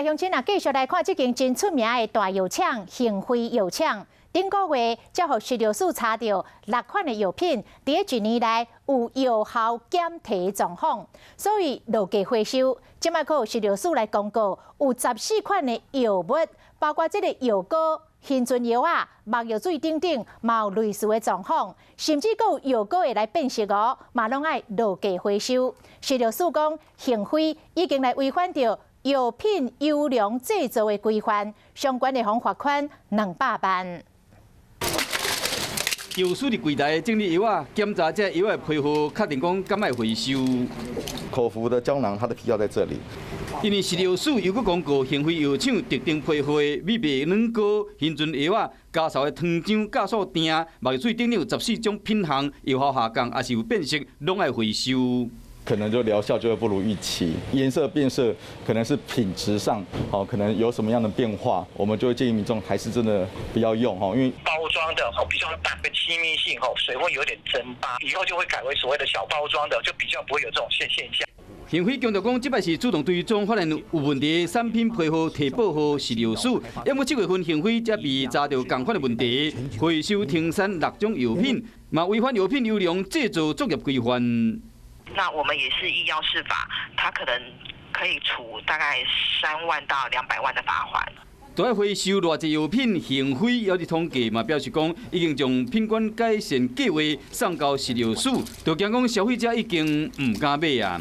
台乡亲啊，继续来看这间真出名的大药厂——恒辉药厂。顶个月才互食药署查到6款的药品，伫一年内有有效减体状况，所以落价回收。即摆靠食药署来公告，有14款的药物，包括这个药膏、鲜存药啊、目药水等等，嘛有类似的状况，甚至佫有药膏会来变色哦，嘛拢爱落价回收。食药署讲，恒辉已经来违反着药品优良制造的规范，相关的罚款200万。药署伫柜台整理药啊，检查这药的批号，确定讲敢爱回收。口服的胶囊，它的批号在这里。因为食药署又搁公告，恒辉药厂特定批号的美白软膏、鲜存药啊、家嫂的糖浆、酵素锭、目药水等等有14种品项药效下降，也是有变色，拢爱回收。可能就疗效就会不如预期，颜色变色，可能是品质上，可能有什么样的变化，我们就会建议民众还是真的不要用，因为包装的比较淡的气密性，水会有点蒸发，以后就会改为所谓的小包装的，就比较不会有这种现象。恒辉强调讲，即摆是主动对中发现有问题的产品批号提报予食药署，要么7月份恒辉才被查到同款的问题，回收停产6种药品，嘛违反药品优良制造作业规范。那我们也是依药事法，它可能可以处大概3万到200万的罚款。在回收偌济药品，恒辉也伫统计嘛，表示讲已经将品管改善计划送到食药署，就惊讲消费者已经唔敢买啊。